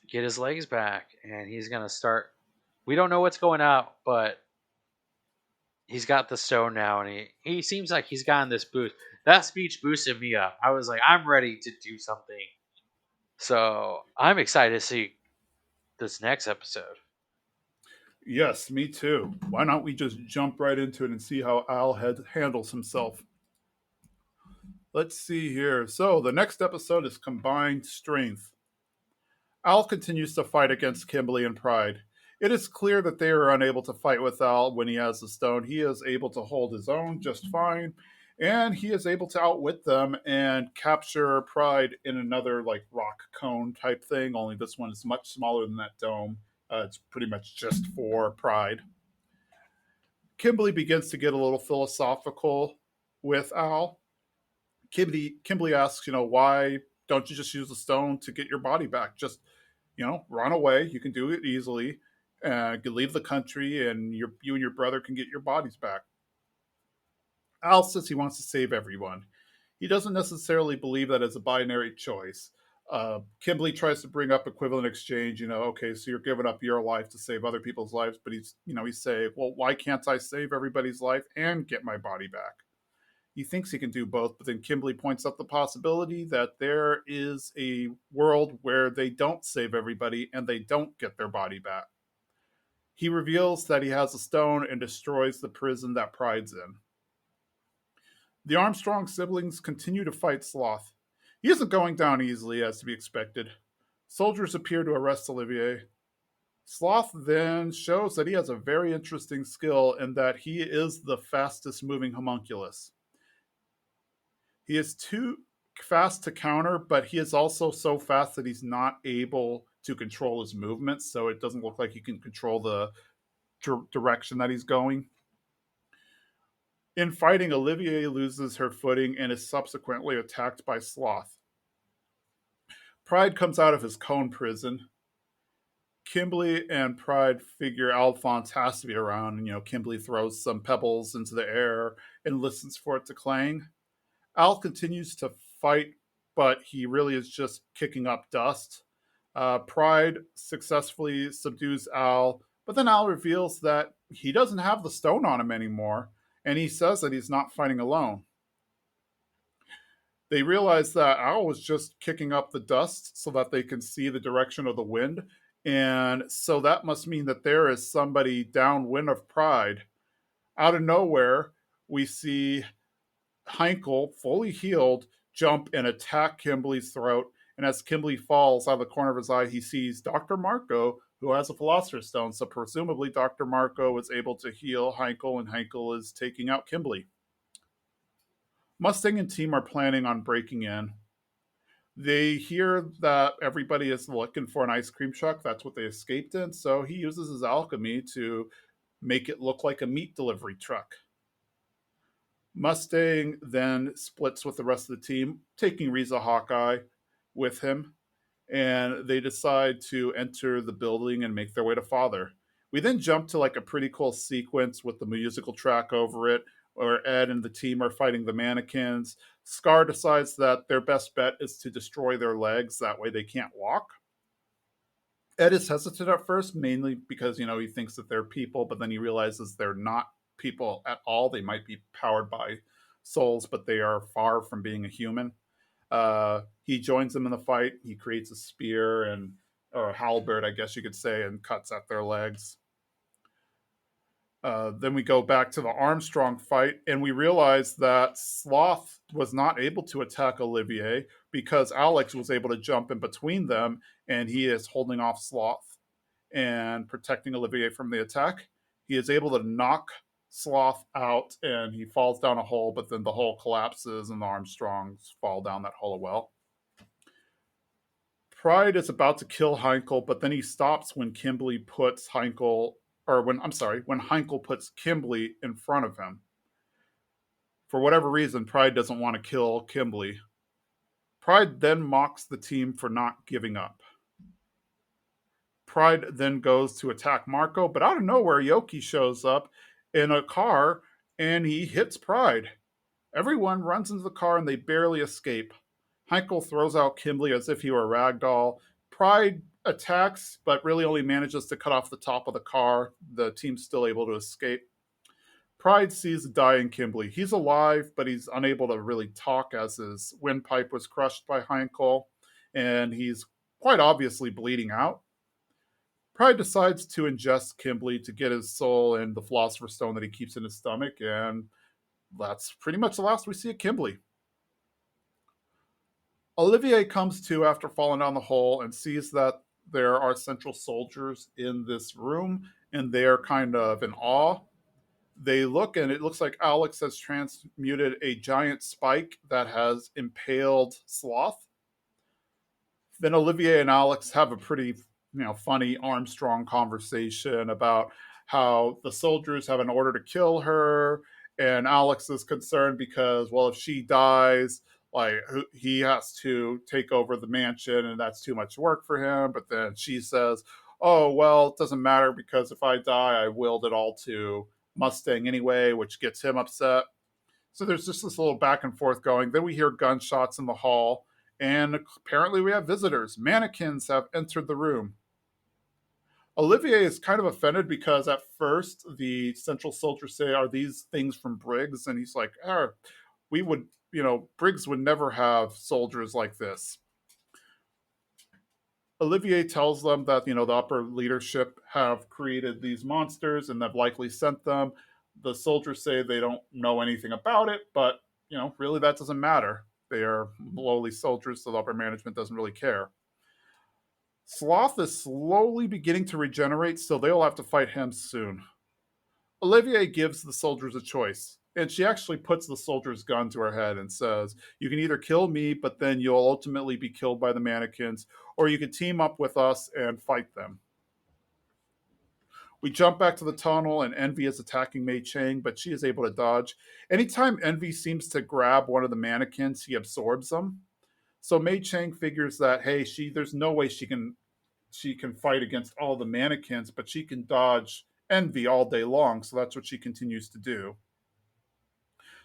get his legs back, and he's gonna start. We don't know what's going out, but he's got the stone now, and he seems like he's gotten this boost. That speech boosted me up. I was like, I'm ready to do something. So I'm excited to see this next episode. Yes, me too. Why not we just jump right into it and see how handles himself? Let's see here. So the next episode is Combined Strength. Al continues to fight against Kimberly and Pride. It is clear that they are unable to fight with Al when he has the stone. He is able to hold his own just fine, and he is able to outwit them and capture Pride in another like rock cone type thing. Only this one is much smaller than that dome. It's pretty much just for Pride. Kimberly begins to get a little philosophical with Al. Kimberly asks, why don't you just use the stone to get your body back? Just, run away. You can do it easily. You can leave the country, and you and your brother can get your bodies back. Al says he wants to save everyone. He doesn't necessarily believe that as a binary choice. Kimberly tries to bring up equivalent exchange. Okay, so you're giving up your life to save other people's lives, but he's saying, well, why can't I save everybody's life and get my body back? He thinks he can do both, but then Kimberly points out the possibility that there is a world where they don't save everybody and they don't get their body back. He reveals that he has a stone and destroys the prison that Pride's in. The Armstrong siblings continue to fight Sloth. He isn't going down easily, as to be expected. Soldiers appear to arrest Olivier. Sloth then shows that he has a very interesting skill in that he is the fastest moving homunculus. He is too fast to counter, but he is also so fast that he's not able to control his movements, so it doesn't look like he can control the direction that he's going. In fighting, Olivier loses her footing and is subsequently attacked by Sloth. Pride comes out of his cone prison. Kimberly and Pride figure Alphonse has to be around, and Kimberly throws some pebbles into the air and listens for it to clang. Al continues to fight, but he really is just kicking up dust. Pride successfully subdues Al, but then Al reveals that he doesn't have the stone on him anymore, and he says that he's not fighting alone. They realize that Al was just kicking up the dust so that they can see the direction of the wind, and so that must mean that there is somebody downwind of Pride. Out of nowhere, we see Heinkel, fully healed, jump and attack Kimberly's throat. And as Kimberly falls out of the corner of his eye, he sees Dr. Marco, who has a Philosopher's Stone. So presumably, Dr. Marco was able to heal Heinkel, and Heinkel is taking out Kimberly. Mustang and team are planning on breaking in. They hear that everybody is looking for an ice cream truck. That's what they escaped in. So he uses his alchemy to make it look like a meat delivery truck. Mustang then splits with the rest of the team, taking Riza Hawkeye with him, and they decide to enter the building and make their way to Father. We then jump to like a pretty cool sequence with the musical track over it, where Ed and the team are fighting the mannequins. Scar decides that their best bet is to destroy their legs, that way they can't walk. Ed is hesitant at first, mainly because he thinks that they're people, but then he realizes they're not people at all. They might be powered by souls, but they are far from being a human. He joins them in the fight. He creates a spear or a halberd, I guess you could say, and cuts at their legs. Then we go back to the Armstrong fight, and we realize that Sloth was not able to attack Olivier because Alex was able to jump in between them, and he is holding off Sloth and protecting Olivier from the attack. He is able to knock Sloth out, and he falls down a hole, but then the hole collapses, and the Armstrongs fall down that hole as well. Pride is about to kill Heinkel, but then he stops when Kimberly puts Heinkel, or when, I'm sorry, when Heinkel puts Kimberly in front of him. For whatever reason, Pride doesn't want to kill Kimberly. Pride then mocks the team for not giving up. Pride then goes to attack Marco, but out of nowhere, Yoki shows up in a car and he hits Pride. Everyone runs into the car and they barely escape. Heinkel throws out Kimberly as if he were a rag doll. Pride attacks, but really only manages to cut off the top of the car. The team's still able to escape. Pride sees the dying Kimberly. He's alive, but he's unable to really talk as his windpipe was crushed by Heinkel, and he's quite obviously bleeding out. Pride decides to ingest Kimberly to get his soul and the Philosopher's Stone that he keeps in his stomach, and that's pretty much the last we see of Kimberly. Olivier comes to after falling down the hole and sees that there are central soldiers in this room, and they're kind of in awe. They look, and it looks like Alex has transmuted a giant spike that has impaled Sloth. Then Olivier and Alex have a pretty, funny Armstrong conversation about how the soldiers have an order to kill her, and Alex is concerned because, well, if she dies, like he has to take over the mansion, and that's too much work for him. But then she says, "Oh well, it doesn't matter because if I die, I willed it all to Mustang anyway," which gets him upset. So there's just this little back and forth going. Then we hear gunshots in the hall, and apparently we have visitors. Mannequins have entered the room. Olivier is kind of offended because at first the central soldiers say, "Are these things from Briggs?" And he's like, "We would, Briggs would never have soldiers like this." Olivier tells them that the upper leadership have created these monsters and have likely sent them. The soldiers say they don't know anything about it, but really that doesn't matter. They are lowly soldiers, so the upper management doesn't really care. Sloth is slowly beginning to regenerate, so they'll have to fight him soon. Olivier gives the soldiers a choice, and she actually puts the soldier's gun to her head and says, "You can either kill me, but then you'll ultimately be killed by the mannequins, or you can team up with us and fight them." We jump back to the tunnel, and Envy is attacking Mei Chang, but she is able to dodge. Anytime Envy seems to grab one of the mannequins, he absorbs them. So Mei Chang figures that, hey, there's no way she can fight against all the mannequins, but she can dodge Envy all day long, so that's what she continues to do.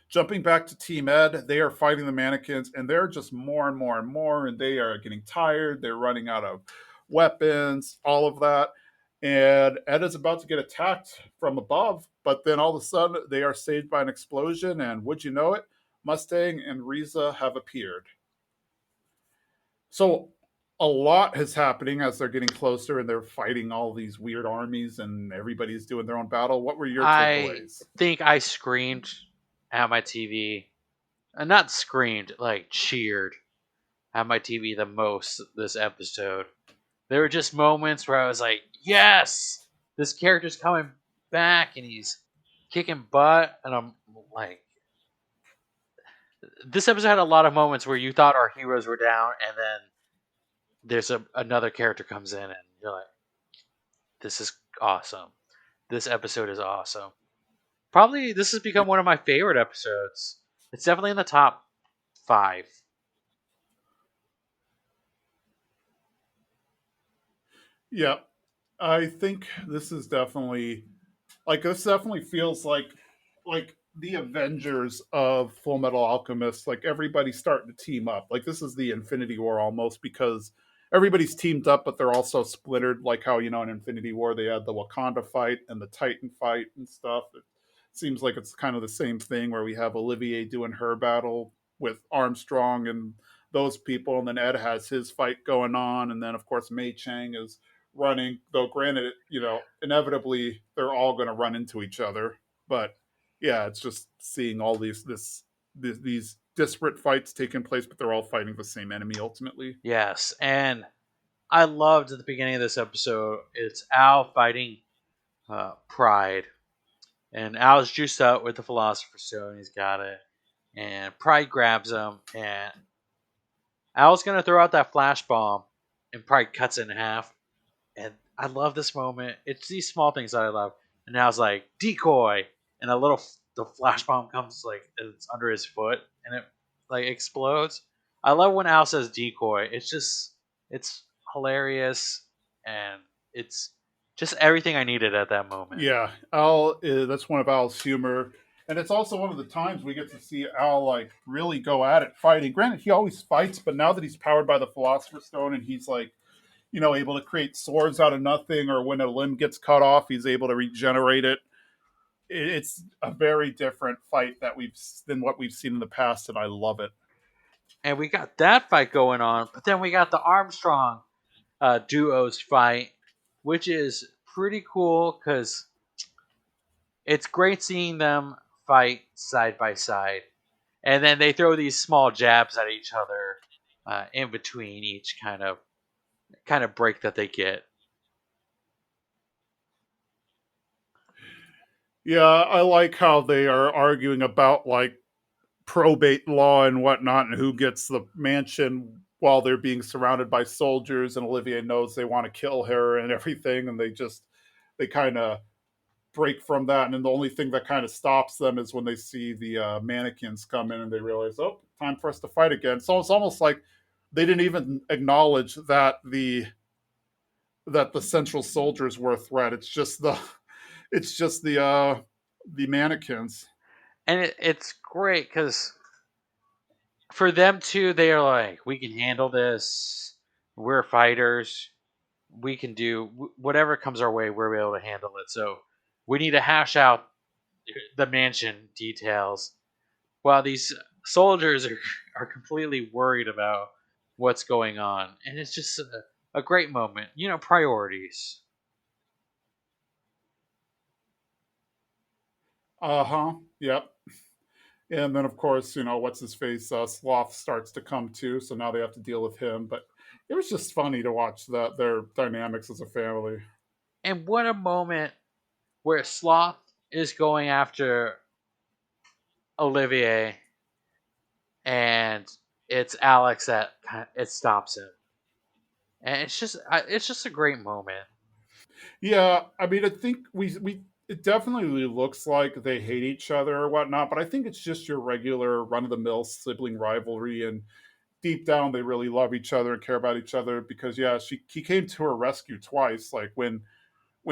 Jumping back to Team Ed, they are fighting the mannequins, and they're just more and more and more, and they are getting tired. They're running out of weapons, all of that. And Ed is about to get attacked from above, but then all of a sudden they are saved by an explosion, and would you know it, Mustang and Riza have appeared. So a lot is happening as they're getting closer and they're fighting all these weird armies and everybody's doing their own battle. What were your I takeaways? think I screamed at my TV, and not screamed, like cheered at my TV the most this episode. There were just moments where I was like, yes, this character's coming back and he's kicking butt. And I'm like, this episode had a lot of moments where you thought our heroes were down, and then there's another character comes in, and you're like, this is awesome. This episode is awesome. Probably this has become one of my favorite episodes. It's definitely in the top 5. Yeah, I think this definitely feels like the Avengers of Full Metal Alchemist. Like everybody's starting to team up. Like this is the Infinity War almost because everybody's teamed up, but they're also splintered. Like how in Infinity War they had the Wakanda fight and the Titan fight and stuff. It seems like it's kind of the same thing where we have Olivier doing her battle with Armstrong and those people, and then Ed has his fight going on, and then of course Mei Chang is running. Though, granted, inevitably they're all going to run into each other. But yeah, it's just seeing all these disparate fights taking place, but they're all fighting the same enemy ultimately. Yes, and I loved at the beginning of this episode. It's Al fighting Pride, and Al's juiced out with the Philosopher's Stone. He's got it, and Pride grabs him, and Al's gonna throw out that flash bomb, and Pride cuts it in half. And I love this moment. It's these small things that I love. And Al's like decoy, and the flash bomb comes like it's under his foot, and it like explodes. I love when Al says decoy. It's hilarious, and it's just everything I needed at that moment. Yeah, Al. That's one of Al's humor, and it's also one of the times we get to see Al like really go at it fighting. Granted, he always fights, but now that he's powered by the Philosopher's Stone and he's like able to create swords out of nothing, or when a limb gets cut off, he's able to regenerate it. It's a very different fight than what we've seen in the past, and I love it. And we got that fight going on, but then we got the Armstrong duos fight, which is pretty cool because it's great seeing them fight side by side, and then they throw these small jabs at each other in between each kind of break that they get. Yeah, I like how they are arguing about like probate law and whatnot, and who gets the mansion while they're being surrounded by soldiers. And Olivier knows they want to kill her and everything, and they kind of break from that. And then the only thing that kind of stops them is when they see the mannequins come in and they realize, oh, time for us to fight again. So it's almost like they didn't even acknowledge that the central soldiers were a threat. It's just the mannequins. And it's great because for them too, they are like, we can handle this. We're fighters. We can do whatever comes our way. We're able to handle it. So we need to hash out the mansion details while these soldiers are completely worried about what's going on. And it's just a great moment. Priorities. Uh-huh. Yep. And then, of course, what's his face? Sloth starts to come too, so now they have to deal with him. But it was just funny to watch their dynamics as a family. And what a moment where Sloth is going after Olivier, and it's Alex that it stops him. And it's just a great moment. Yeah, I mean, I think we it definitely looks like they hate each other or whatnot, but I think it's just your regular run of the mill sibling rivalry, and deep down they really love each other and care about each other because yeah, he came to her rescue twice, like when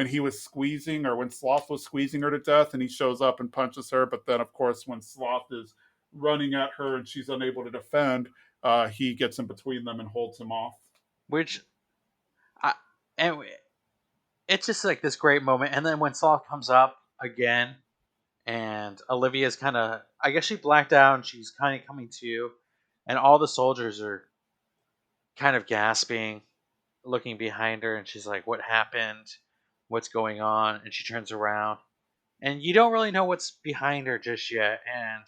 he was squeezing, or when Sloth was squeezing her to death, and he shows up and punches her. But then, of course, when Sloth is running at her and she's unable to defend, he gets in between them and holds him off. Which I and it's just like this great moment. And then when Sloth comes up again, and Olivia's kind of, I guess she blacked out, and she's kind of coming to, and all the soldiers are kind of gasping, looking behind her, and she's like, "What happened? What's going on?" And she turns around, and you don't really know what's behind her just yet. And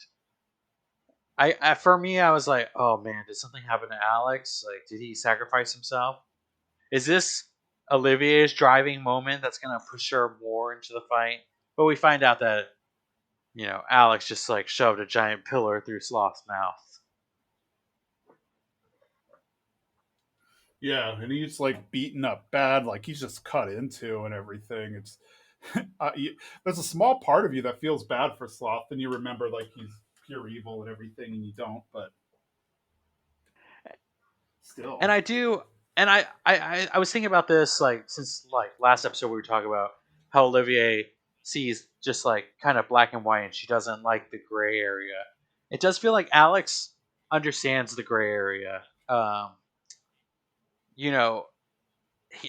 for me, I was like, "Oh man, did something happen to Alex? Like, did he sacrifice himself? Is this Olivier's driving moment that's gonna push her more into the fight?" But we find out that Alex just like shoved a giant pillar through Sloth's mouth. Yeah, and he's like beaten up bad, like he's just cut into and everything. It's there's a small part of you that feels bad for Sloth, and you remember like he's pure evil and everything, and you don't. But And still, I do, and I was thinking about this like since like last episode we were talking about how Olivier sees just like kind of black and white, and she doesn't like the gray area. It does feel like Alex understands the gray area. Um, you know,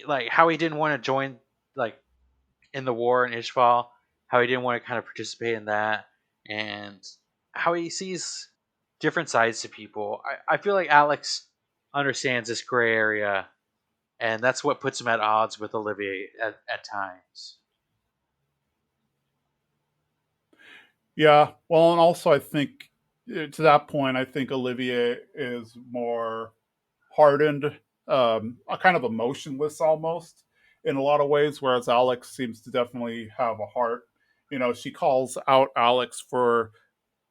like how he didn't want to join like in the war in Ishval, how he didn't want to kind of participate in that, and how he sees different sides to people. I feel like Alex understands this gray area and that's what puts him at odds with Olivier at times. Yeah. Well, and also I think to that point, I think Olivier is more hardened, a kind of emotionless almost in a lot of ways, whereas Alex seems to definitely have a heart. You know, she calls out Alex for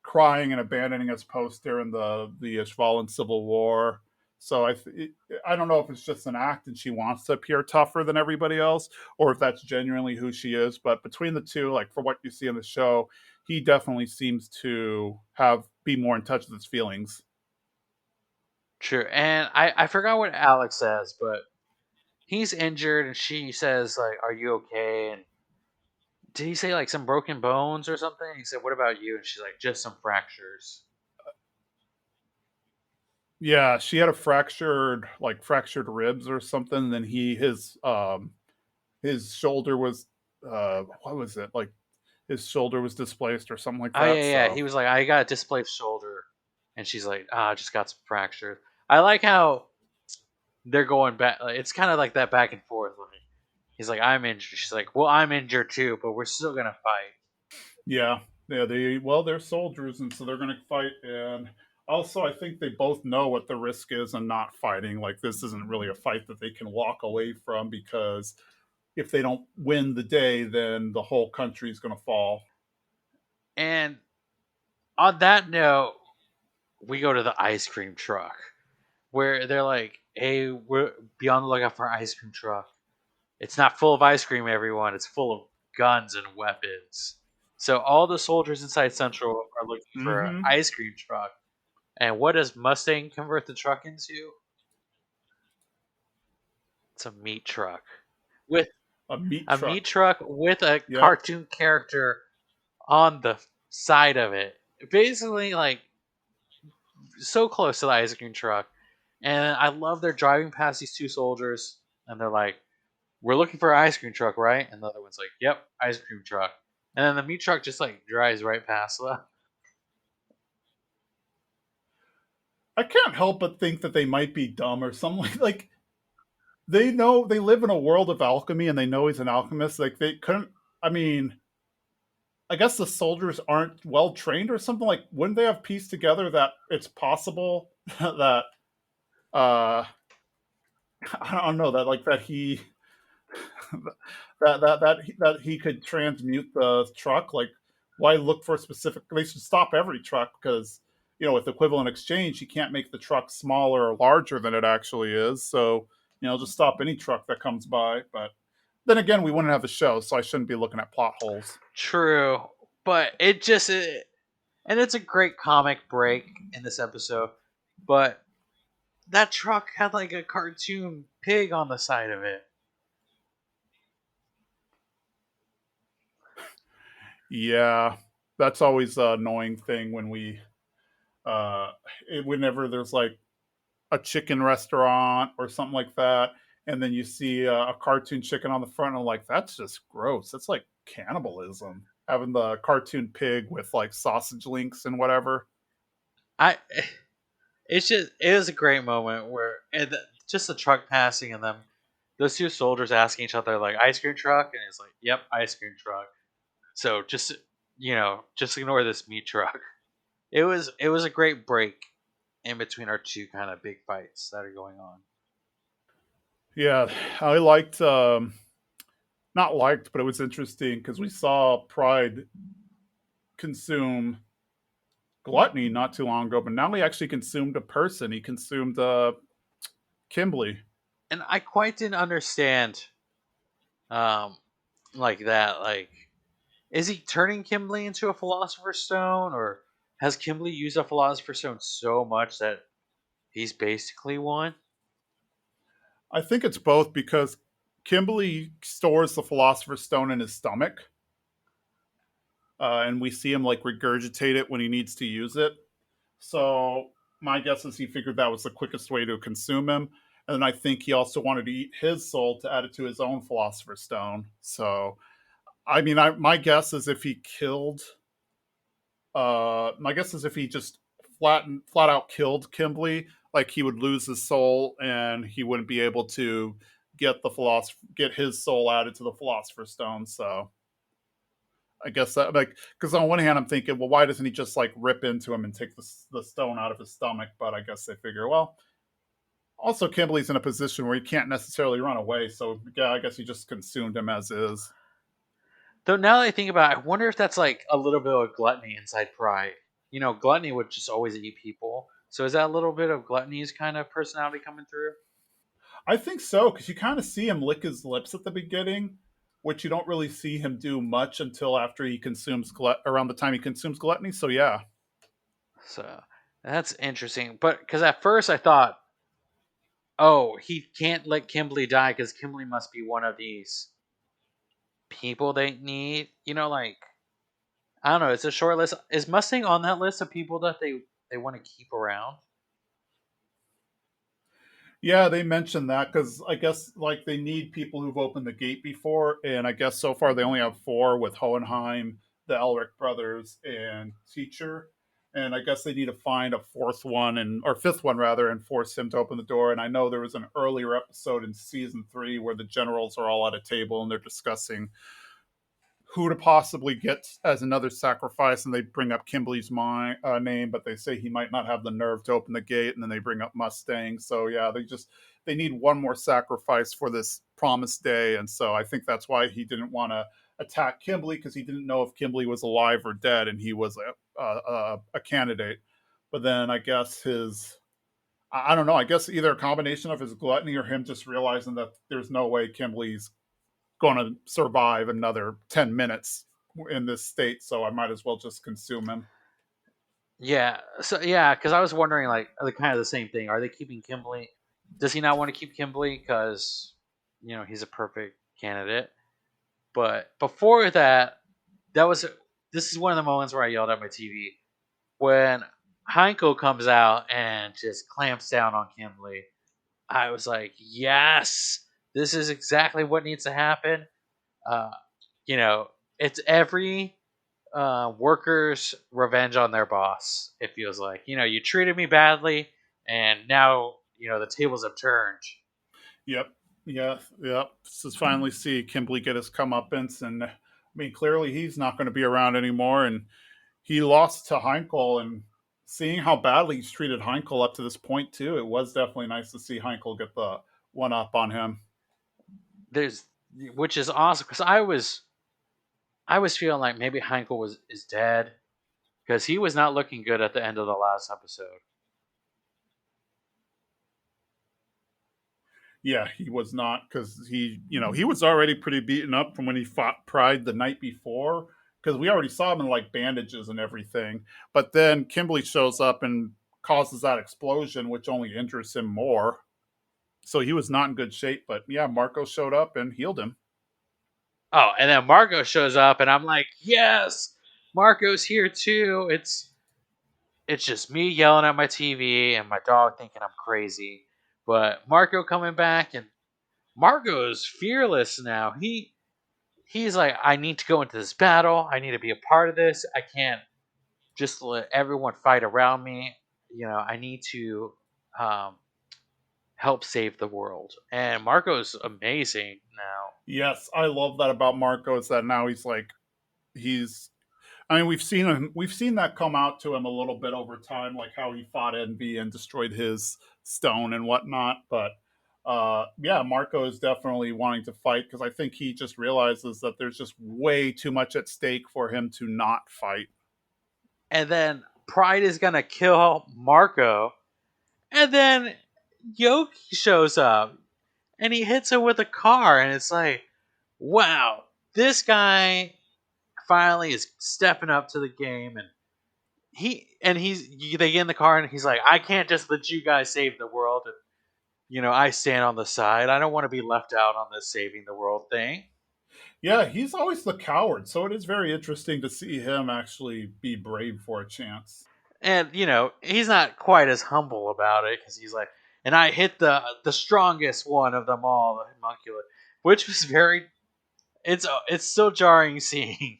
crying and abandoning his post during the Ishvalan Civil War. So I don't know if it's just an act and she wants to appear tougher than everybody else, or if that's genuinely who she is. But between the two, like for what you see in the show, he definitely seems to have be more in touch with his feelings. True, and I forgot what Alex says, but he's injured, and she says like, "Are you okay?" And did he say like some broken bones or something? He said, "What about you?" And she's like, "Just some fractures." Yeah, she had a fractured ribs or something. Then his shoulder was what was it like? His shoulder was displaced or something like Oh that. yeah, yeah. So He was like, "I got a displaced shoulder," and she's like, "Ah, I just got some fractures." I like how they're going back. Like, it's kind of like that back and forth. Like, he's like, "I'm injured." She's like, "Well, I'm injured too, but we're still gonna fight." yeah, yeah, they're soldiers, and so they're going to fight. And also, I think they both know what the risk is in not fighting. Like this isn't really a fight that they can walk away from because if they don't win the day, then the whole country is going to fall. And on that note, we go to the ice cream truck where they're like, "Hey, we're be on the lookout for our ice cream truck. It's not full of ice cream, everyone. It's full of guns and weapons." So all the soldiers inside Central are looking for an Mm-hmm. ice cream truck. And what does Mustang convert the truck into? It's a meat truck with A meat a meat truck. truck with a Yep. cartoon character on the side of it. Basically, like so close to the ice cream truck. And I love they're driving past these two soldiers, and they're like, "We're looking for an ice cream truck, right?" And the other one's like, "Yep, ice cream truck." And then the meat truck just like drives right past them. I can't help but think that they might be dumb or something like they know they live in a world of alchemy and they know he's an alchemist. Like they couldn't. I mean, I guess the soldiers aren't well trained or something. Like, wouldn't they have pieced together that it's possible that uh I don't know that like that he that he could transmute the truck? Like, why look for a specific? They should stop every truck because with equivalent exchange, you can't make the truck smaller or larger than it actually is. So just stop any truck that comes by. But then again, we wouldn't have the show, so I shouldn't be looking at plot holes. True, but and it's a great comic break in this episode. But that truck had like a cartoon pig on the side of it. Yeah, that's always an annoying thing when whenever there's like a chicken restaurant or something like that, and then you see a cartoon chicken on the front, and I'm like, that's just gross. That's like cannibalism. Having the cartoon pig with like sausage links and whatever. I it was a great moment where just the truck passing and them those two soldiers asking each other like ice cream truck, and it's like, "Yep, ice cream truck." So just ignore this meat truck. It was a great break in between our two kind of big fights that are going on. Yeah, I liked, not liked, but it was interesting because we saw Pride consume Gluttony not too long ago, but now he actually consumed a person. He consumed Kimberly. And I quite didn't understand um like that. Like, is he turning Kimberly into a philosopher's stone, or has Kimberly used a philosopher's stone so much that he's basically one? I think it's both because Kimberly stores the Philosopher's Stone in his stomach, and we see him like regurgitate it when he needs to use it. So my guess is he figured that was the quickest way to consume him. And then I think he also wanted to eat his soul to add it to his own Philosopher's Stone. So I mean, my guess is if he killed, my guess is if he just flat out killed Kimberly, like he would lose his soul and he wouldn't be able to get his soul added to the Philosopher's Stone. So I guess that, like, because on one hand I'm thinking, well, why doesn't he just like rip into him and take the stone out of his stomach? But I guess they figure, well, also Kimberly's in a position where he can't necessarily run away, so yeah, I guess he just consumed him as is. Though now that I think about it, I wonder if that's like a little bit of gluttony inside Pride. You know, gluttony would just always eat people. So is that a little bit of gluttony's kind of personality coming through? I think so, because you kind of see him lick his lips at the beginning, which you don't really see him do much until after he consumes around the time he consumes gluttony. So yeah, So that's interesting. But because at first I thought, oh, he can't let Kimberly die because Kimberly must be one of these people they need. You know, like I don't know. It's a short list. Is Mustang on that list of people that they want to keep around? yeah, they mentioned that because I guess like they need people who've opened the gate before, and I guess so far they only have four with Hohenheim, the Elric brothers, and Teacher. And I guess they need to find a fourth one and or fifth one rather, and force him to open the door. And I know there was an earlier episode in season 3 where the generals are all at a table and they're discussing who to possibly get as another sacrifice, and they bring up name, but they say he might not have the nerve to open the gate, and then they bring up Mustang. So yeah, they need one more sacrifice for this promised day, and so I think that's why he didn't want to attack Kimberly, because he didn't know if Kimberly was alive or dead, and he was a candidate. But then I guess I don't know. I guess either a combination of his gluttony or him just realizing that there's no way Kimberly's going to survive another 10 minutes in this state, so I might as well just consume him. Yeah. So yeah, because I was wondering like are they kind of the same thing? Are they keeping Kimberly? Does he not want to keep Kimberly because you know he's a perfect candidate? But before that, that was this is one of the moments where I yelled at my TV when Heinkel comes out and just clamps down on Kimberly. I was like, yes, this is exactly what needs to happen. Uh, you know, it's every worker's revenge on their boss. It feels like you treated me badly, and now the tables have turned. Yep. Yeah. Yep. This is finally see Kimberly get his comeuppance. And I mean, clearly he's not going to be around anymore. And he lost to Heinkel. And seeing how badly he's treated Heinkel up to this point, too, it was definitely nice to see Heinkel get the one up on him. There's which is awesome because I was feeling like maybe Heinkel was is dead because he was not looking good at the end of the last episode. Yeah, he was not, because he was already pretty beaten up from when he fought Pride the night before, because we already saw him in like bandages and everything. But then Kimberly shows up and causes that explosion, which only injures him more. So he was not in good shape. But yeah, Marco showed up and healed him. Oh, and then Marco shows up, and I'm like, yes, Marco's here too. It's just me yelling at my TV and my dog thinking I'm crazy. But Marco coming back, and Marco's fearless now. He's like, I need to go into this battle. I need to be a part of this. I can't just let everyone fight around me. I need to um, help save the world. And Marco's amazing now. Yes, I love that about Marco, is that now he's I mean, we've seen that come out to him a little bit over time, like how he fought Envy and destroyed his stone and whatnot. But yeah, Marco is definitely wanting to fight, because I think he just realizes that there's just way too much at stake for him to not fight. And then Pride is gonna kill Marco. And then Yoki shows up and he hits him with a car, and it's like, wow, this guy finally is stepping up to the game, and they get in the car, and he's like, I can't just let you guys save the world, and I stand on the side. I don't want to be left out on this saving the world thing. Yeah, he's always the coward, so it is very interesting to see him actually be brave for a chance. And he's not quite as humble about it because he's like, and I hit the strongest one of them all, the homunculi, which was very. It's still jarring seeing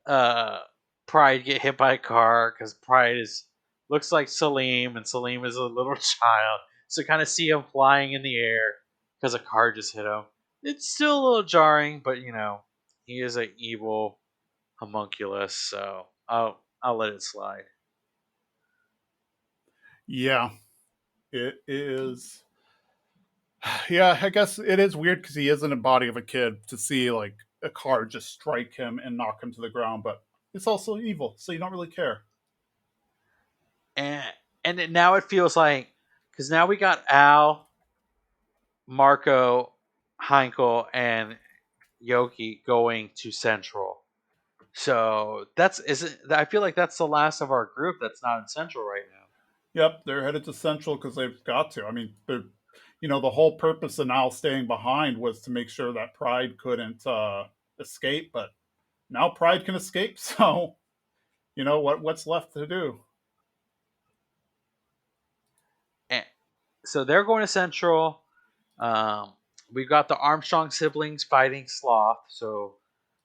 uh Pride get hit by a car because Pride is looks like Salim and Salim is a little child, so kind of see him flying in the air. because a car just hit him. It's still a little jarring, but he is an evil homunculus, so I'll let it slide. Yeah, it is. Yeah, I guess it is weird because he is in the body of a kid to see like a car just strike him and knock him to the ground, but it's also evil, so you don't really care. And now it feels like, because now we got Al, Marco, Heinkel, and Yoki going to Central. So I feel like that's the last of our group that's not in Central right now. Yep, they're headed to Central because they've got to. I mean, the whole purpose of now staying behind was to make sure that Pride couldn't escape, but now Pride can escape. So what's left to do? And so they're going to Central. Um, we've got the Armstrong siblings fighting Sloth, so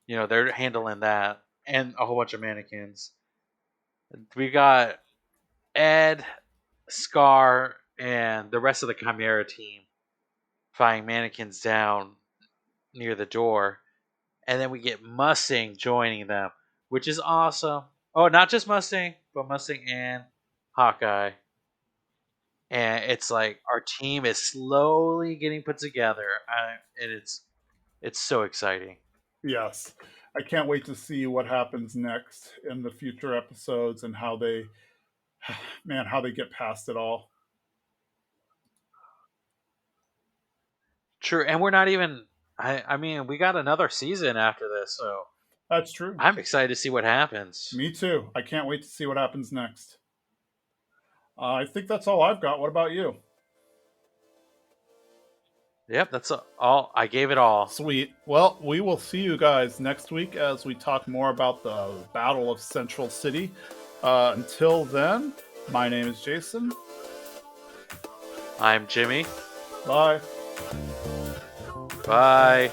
they're handling that, and a whole bunch of mannequins. We got Ed, Scar, and the rest of the Chimera team fighting mannequins down near the door, and then we get Mustang joining them, which is awesome. Oh, not just Mustang, but Mustang and Hawkeye. And it's like our team is slowly getting put together, and it's so exciting. Yes, I can't wait to see what happens next in the future episodes and how they, man, how they get past it all. True, and we're not even. I mean, we got another season after this, so That's true. I'm excited to see what happens. Me too. I can't wait to see what happens next. I think that's all I've got. What about you? Yep, that's all. I gave it all. Sweet. Well, we will see you guys next week as we talk more about the Battle of Central City. Until then, my name is Jason. I'm Jimmy. Bye. Bye.